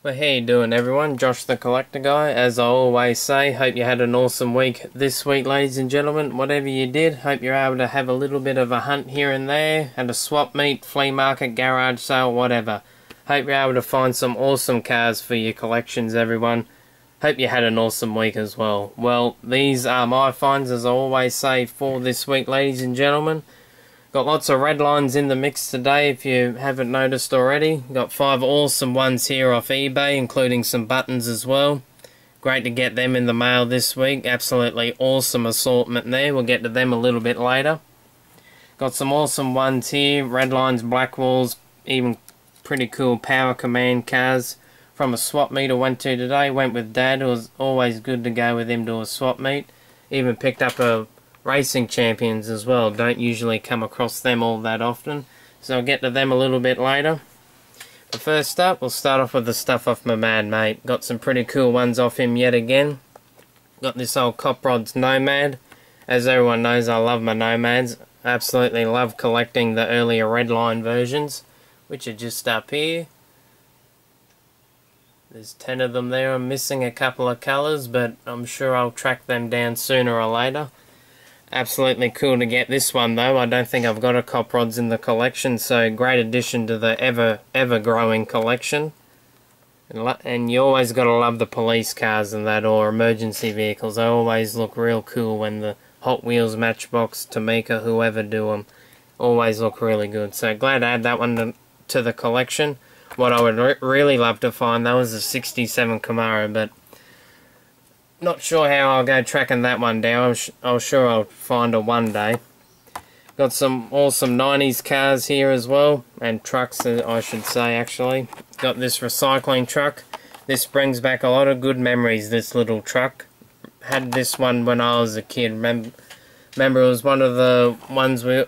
Well, how you doing everyone? Josh the Collector Guy. As I always say, hope you had an awesome week this week, ladies and gentlemen. Whatever you did, hope you're able to have a little bit of a hunt here and there, and a swap meet, flea market, garage sale, whatever. Hope you're able to find some awesome cars for your collections, everyone. Hope you had an awesome week as well. Well, these are my finds, as I always say, for this week, ladies and gentlemen. Got lots of Redlines in the mix today, if you haven't noticed already. Got 5 awesome ones here off eBay, including some buttons as well. Great to get them in the mail this week. Absolutely awesome assortment there. We'll get to them a little bit later. Got some awesome ones here. Redlines, Blackwalls, even pretty cool power command cars from a swap meet I went to today. Went with Dad. It was always good to go with him to a swap meet. Even picked up a Racing Champions as well. Don't usually come across them all that often, so I'll get to them a little bit later. But first up, we'll start off with the stuff off my mad mate. Got some pretty cool ones off him yet again. Got this old Cop Rod's Nomad. As everyone knows, I love my Nomads. Absolutely love collecting the earlier Redline versions, which are just up here. There's 10 of them there. I'm missing a couple of colours, but I'm sure I'll track them down sooner or later. Absolutely cool to get this one though. I don't think I've got a Cop Rods in the collection, so great addition to the ever growing collection. And you always got to love the police cars and that, or emergency vehicles. They always look real cool when the Hot Wheels, Matchbox, Tamika, whoever do them, always look really good. So glad to add that one to the collection. What I would really love to find, that was a 67 Camaro, but not sure how I'll go tracking that one down. I'm sure I'll find her one day. Got some awesome 90s cars here as well, and trucks I should say actually. Got this recycling truck. This brings back a lot of good memories, this little truck. Had this one when I was a kid. Remember it was one of the ones I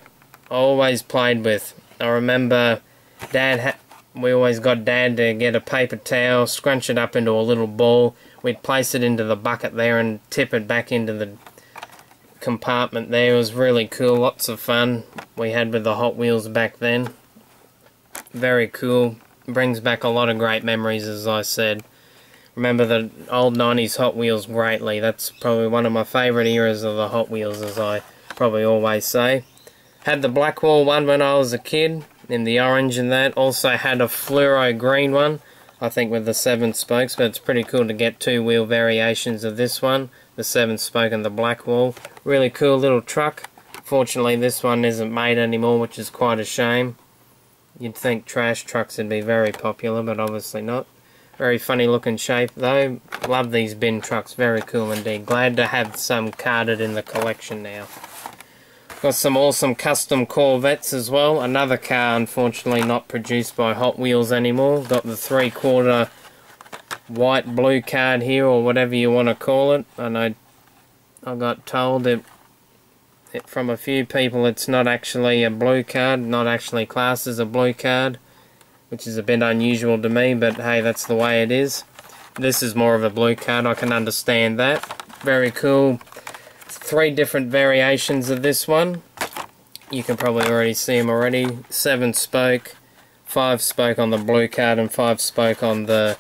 always played with. I remember we always got Dad to get a paper towel, scrunch it up into a little ball. We'd place it into the bucket there and tip it back into the compartment there. It was really cool, lots of fun we had with the Hot Wheels back then. Very cool, brings back a lot of great memories, as I said. Remember the old 90s Hot Wheels greatly. That's probably one of my favourite eras of the Hot Wheels, as I probably always say. Had the Blackwall one when I was a kid, in the orange and that. Also had a fluoro green one, I think with the 7 spokes, but it's pretty cool to get 2-wheel variations of this one, the 7 spoke and the Blackwall. Really cool little truck. Fortunately this one isn't made anymore, which is quite a shame. You'd think trash trucks would be very popular, but obviously not. Very funny looking shape though. Love these bin trucks, very cool indeed. Glad to have some carded in the collection now. Got some awesome custom Corvettes as well. Another car unfortunately not produced by Hot Wheels anymore. Got the 3/4 white blue card here, or whatever you want to call it. I know I got told that from a few people it's not actually a blue card, not actually classed as a blue card, which is a bit unusual to me, but hey, that's the way it is. This is more of a blue card, I can understand that. Very cool. 3 different variations of this one. You can probably already see them already. 7 spoke, 5 spoke on the blue card, and 5 spoke on the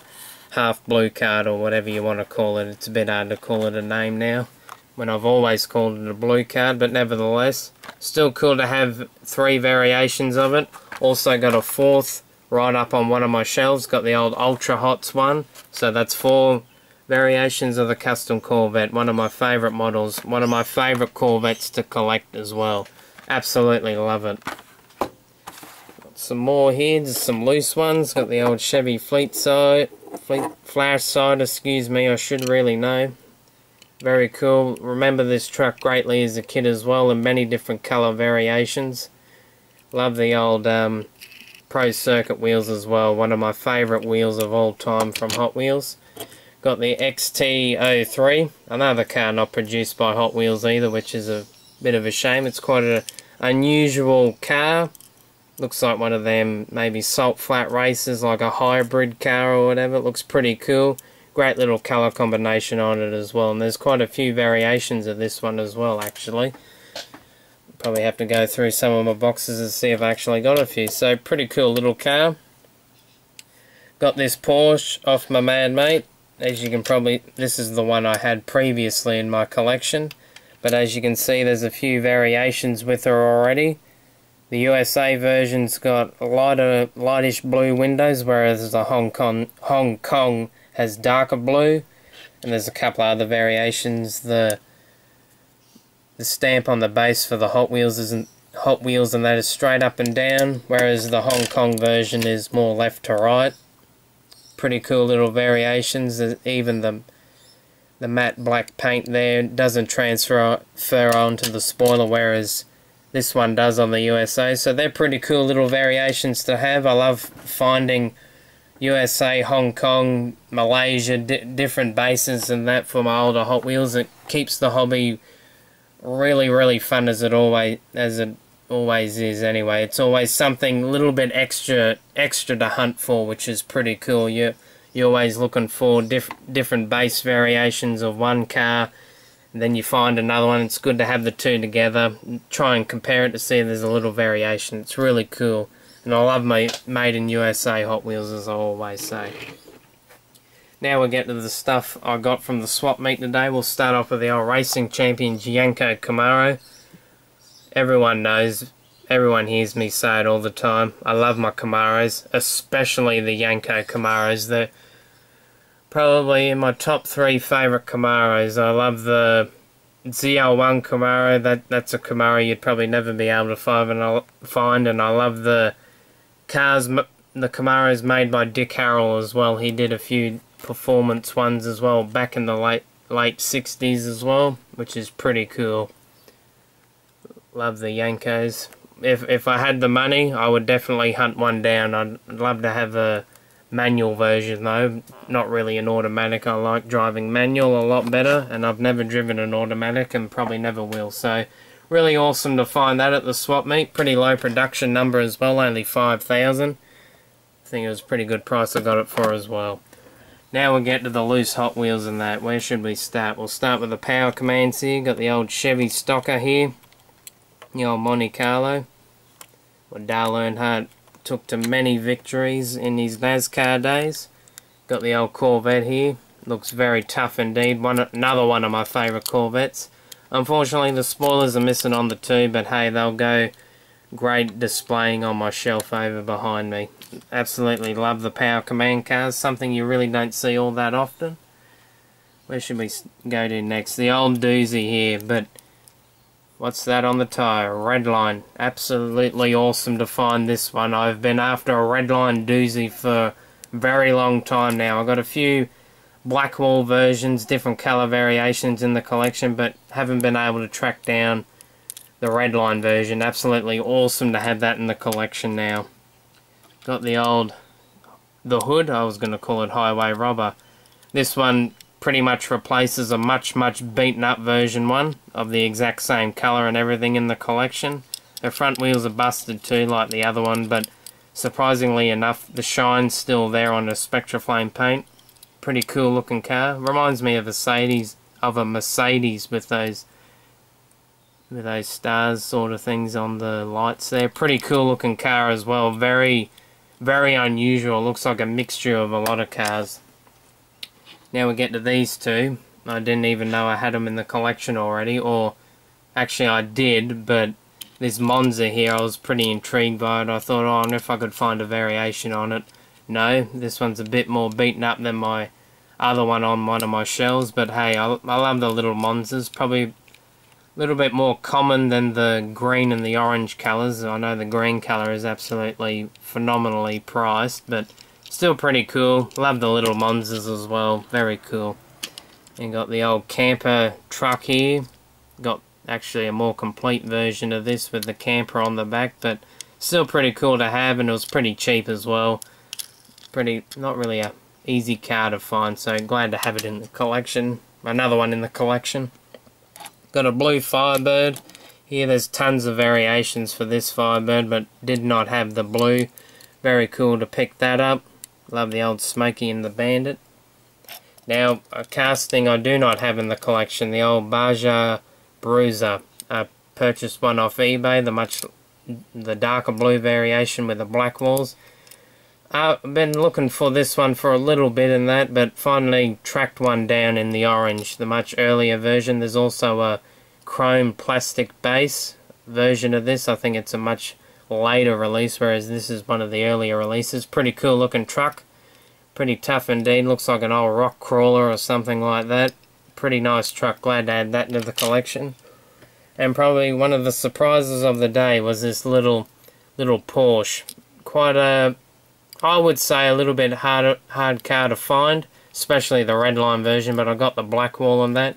half blue card, or whatever you want to call it. It's a bit hard to call it a name now, when I've always called it a blue card, but nevertheless, still cool to have 3 variations of it. Also got a 4th right up on one of my shelves. Got the old Ultra Hots one, so that's 4 variations of the custom Corvette. One of my favourite models, one of my favourite Corvettes to collect as well. Absolutely love it. Got some more here, just some loose ones. Got the old Chevy Flash side, excuse me, I should really know. Very cool. Remember this truck greatly as a kid as well, in many different colour variations. Love the old Pro Circuit wheels as well. One of my favourite wheels of all time from Hot Wheels. Got the XT03, another car not produced by Hot Wheels either, which is a bit of a shame. It's quite an unusual car. Looks like one of them maybe salt flat races, like a hybrid car or whatever. It looks pretty cool. Great little colour combination on it as well. And there's quite a few variations of this one as well, actually. Probably have to go through some of my boxes and see if I actually got a few. So pretty cool little car. Got this Porsche off my man mate. As you can probably, this is the one I had previously in my collection. But as you can see, there's a few variations with her already. The USA version's got lightish blue windows, whereas the Hong Kong has darker blue. And there's a couple of other variations. The stamp on the base for the Hot Wheels isn't Hot Wheels, and that is straight up and down, whereas the Hong Kong version is more left to right. Pretty cool little variations. Even the matte black paint there doesn't transfer onto the spoiler, whereas this one does on the USA. So they're pretty cool little variations to have. I love finding USA, Hong Kong, Malaysia, different bases and that for my older Hot Wheels. It keeps the hobby really fun, as it always is anyway. It's always something a little bit extra to hunt for, which is pretty cool. You're always looking for different base variations of one car, and then you find another one. It's good to have the two together, try and compare it to see if there's a little variation. It's really cool, and I love my made in USA Hot Wheels, as I always say. Now we'll get to the stuff I got from the swap meet today. We'll start off with the old Racing Champions Yanko Camaro. Everyone knows, everyone hears me say it all the time. I love my Camaros, especially the Yanko Camaros. They're probably in my top 3 favourite Camaros. I love the ZL1 Camaro. That's a Camaro you'd probably never be able to find, and I love the Camaros made by Dick Harrell as well. He did a few performance ones as well back in the late 60s as well, which is pretty cool. Love the Yankos. If I had the money, I would definitely hunt one down. I'd love to have a manual version though, not really an automatic. I like driving manual a lot better, and I've never driven an automatic and probably never will. So really awesome to find that at the swap meet. Pretty low production number as well, only 5,000. I think it was a pretty good price I got it for as well. Now we'll get to the loose Hot Wheels and that. Where should we start? We'll start with the power commands here. Got the old Chevy Stocker here. The old Monte Carlo. What Dale Earnhardt took to many victories in his NASCAR days. Got the old Corvette here. Looks very tough indeed. Another one of my favourite Corvettes. Unfortunately the spoilers are missing on the two, but hey, they'll go great displaying on my shelf over behind me. Absolutely love the power command cars. Something you really don't see all that often. Where should we go to next? The old doozy here, but what's that on the tyre? Redline. Absolutely awesome to find this one. I've been after a Redline doozy for a very long time now. I've got a few Blackwall versions, different colour variations in the collection, but haven't been able to track down the Redline version. Absolutely awesome to have that in the collection now. Got the hood. I was going to call it Highway Robber. This one pretty much replaces a much beaten up version one of the exact same colour and everything in the collection. The front wheels are busted too, like the other one, but surprisingly enough the shine's still there on the Spectraflame paint. Pretty cool looking car. Reminds me of a Mercedes with those stars sort of things on the lights there. Pretty cool looking car as well. Very unusual. Looks like a mixture of a lot of cars. Now we get to these two. I didn't even know I had them in the collection already, or actually I did, but this Monza here, I was pretty intrigued by it. I thought, oh, I wonder if I could find a variation on it. No, this one's a bit more beaten up than my other one on one of my shelves, but hey, I love the little Monzas. Probably a little bit more common than the green and the orange colours. I know the green colour is absolutely phenomenally priced, but still pretty cool. Love the little Monzas as well. Very cool. And got the old camper truck here. Got actually a more complete version of this with the camper on the back, but still pretty cool to have, and it was pretty cheap as well. Not really a easy car to find, so glad to have it in the collection. Another one in the collection. Got a blue Firebird. Here there's tons of variations for this Firebird, but did not have the blue. Very cool to pick that up. Love the old Smokey and the Bandit. Now, a casting I do not have in the collection, the old Baja Bruiser. I purchased one off eBay, the darker blue variation with the Blackwalls. I've been looking for this one for a little bit in that, but finally tracked one down in the orange, the much earlier version. There's also a chrome plastic base version of this. I think it's a much later release, whereas this is one of the earlier releases. Pretty cool looking truck. Pretty tough indeed. Looks like an old rock crawler or something like that. Pretty nice truck. Glad to add that to the collection. And probably one of the surprises of the day was this little Porsche. Quite a, I would say, a little bit hard car to find, especially the Redline version, but I got the Blackwall on that.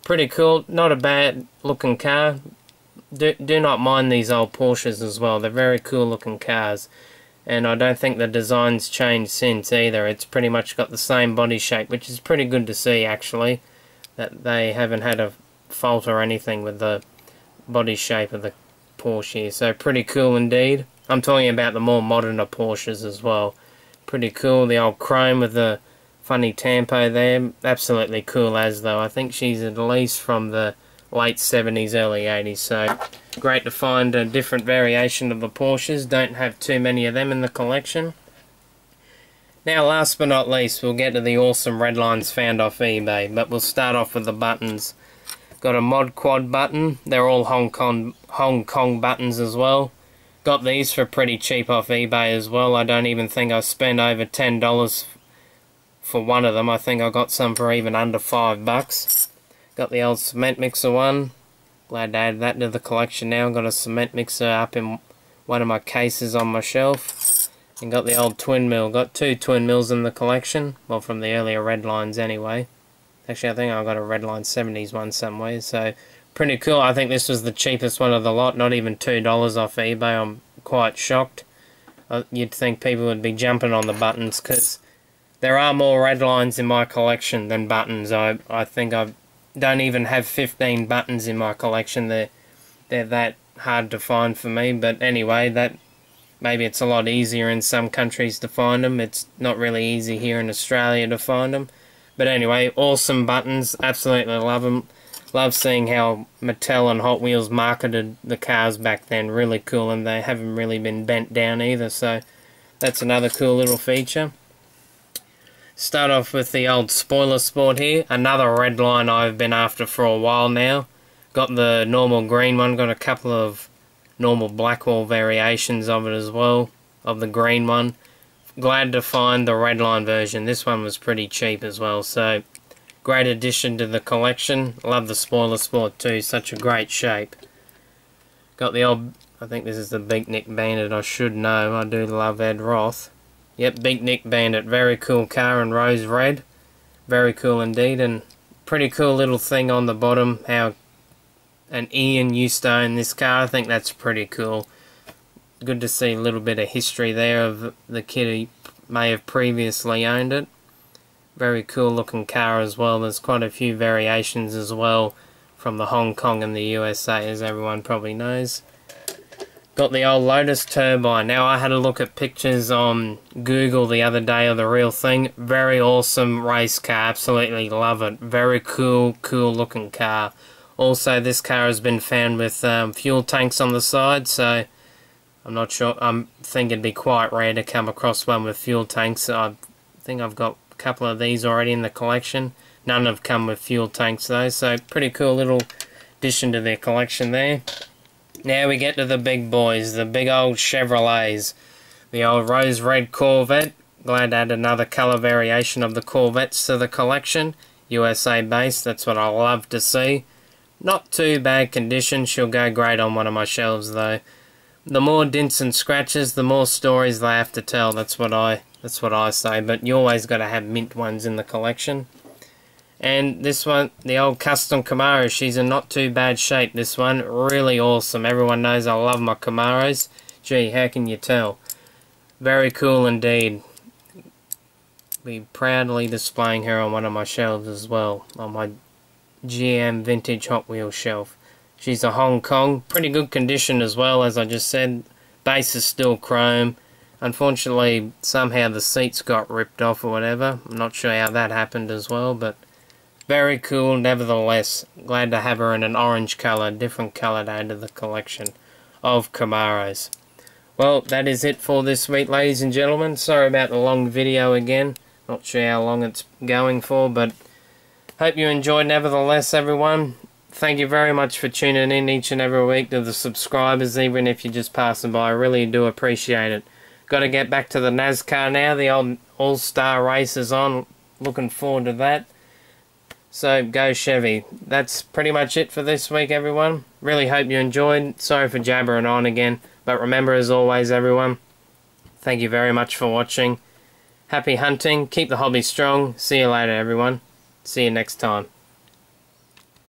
Pretty cool. Not a bad looking car. Do not mind these old Porsches as well. They're very cool looking cars. And I don't think the design's changed since either. It's pretty much got the same body shape, which is pretty good to see actually. That they haven't had a fault or anything with the body shape of the Porsche here. So pretty cool indeed. I'm talking about the more modern Porsches as well. Pretty cool. The old chrome with the funny tampo there. Absolutely cool as though. I think she's at least from the late 70s, early 80s. So great to find a different variation of the Porsches. Don't have too many of them in the collection. Now last but not least, we'll get to the awesome Redlines found off eBay. But we'll start off with the buttons. Got a mod quad button. They're all Hong Kong buttons as well. Got these for pretty cheap off eBay as well. I don't even think I spent over $10 for one of them. I think I got some for even under $5. Got the old cement mixer one. Glad to add that to the collection now. Got a cement mixer up in one of my cases on my shelf. And got the old twin mill. Got two twin mills in the collection. Well, from the earlier Redlines anyway. Actually, I think I got a Redline 70s one somewhere. So, pretty cool. I think this was the cheapest one of the lot. Not even $2 off eBay. I'm quite shocked. You'd think people would be jumping on the buttons because there are more Redlines in my collection than buttons. I think I don't even have 15 buttons in my collection. They're that hard to find for me. But anyway, that maybe it's a lot easier in some countries to find them. It's not really easy here in Australia to find them. But anyway, awesome buttons. Absolutely love them. Love seeing how Mattel and Hot Wheels marketed the cars back then. Really cool, and they haven't really been bent down either. So that's another cool little feature. Start off with the old spoiler sport here. Another Redline I've been after for a while now. Got the normal green one. Got a couple of normal Blackwall variations of it as well. Of the green one. Glad to find the Redline version. This one was pretty cheap as well. So great addition to the collection. Love the spoiler sport too. Such a great shape. Got the old, I think this is the Big Nick Bandit. I should know. I do love Ed Roth. Yep, Big Nick Bandit. Very cool car in rose red. Very cool indeed. And pretty cool little thing on the bottom. How an Ian used to own this car. I think that's pretty cool. Good to see a little bit of history there of the kid who may have previously owned it. Very cool looking car as well. There's quite a few variations as well from the Hong Kong and the USA, as everyone probably knows. Got the old Lotus turbine. Now I had a look at pictures on Google the other day of the real thing. Very awesome race car. Absolutely love it. Very cool looking car. Also this car has been found with fuel tanks on the side, so I'm not sure. I think it'd be quite rare to come across one with fuel tanks. I think I've got a couple of these already in the collection. None have come with fuel tanks though, so pretty cool little addition to their collection there. Now we get to the big boys, the big old Chevrolets. The old rose red Corvette. Glad to add another colour variation of the Corvettes to the collection. USA based, that's what I love to see. Not too bad condition. She'll go great on one of my shelves though. The more dents and scratches, the more stories they have to tell. That's what I say. But you always got to have mint ones in the collection. And this one, the old custom Camaro. She's in not too bad shape. This one, really awesome. Everyone knows I love my Camaros. Gee, how can you tell? Very cool indeed. Be proudly displaying her on one of my shelves as well, on my GM Vintage Hot Wheels shelf. She's a Hong Kong, pretty good condition as well, as I just said. Base is still chrome. Unfortunately, somehow the seats got ripped off or whatever. I'm not sure how that happened as well, but very cool nevertheless. Glad to have her in an orange colour, different colour to add to the collection of Camaros. Well, that is it for this week, ladies and gentlemen. Sorry about the long video again. Not sure how long it's going for, but hope you enjoyed nevertheless, everyone. Thank you very much for tuning in each and every week, to the subscribers, even if you're just passing by. I really do appreciate it. Got to get back to the NASCAR now. The old All-Star race is on. Looking forward to that. So, go Chevy. That's pretty much it for this week, everyone. Really hope you enjoyed. Sorry for jabbering on again. But remember, as always, everyone, thank you very much for watching. Happy hunting. Keep the hobby strong. See you later, everyone. See you next time.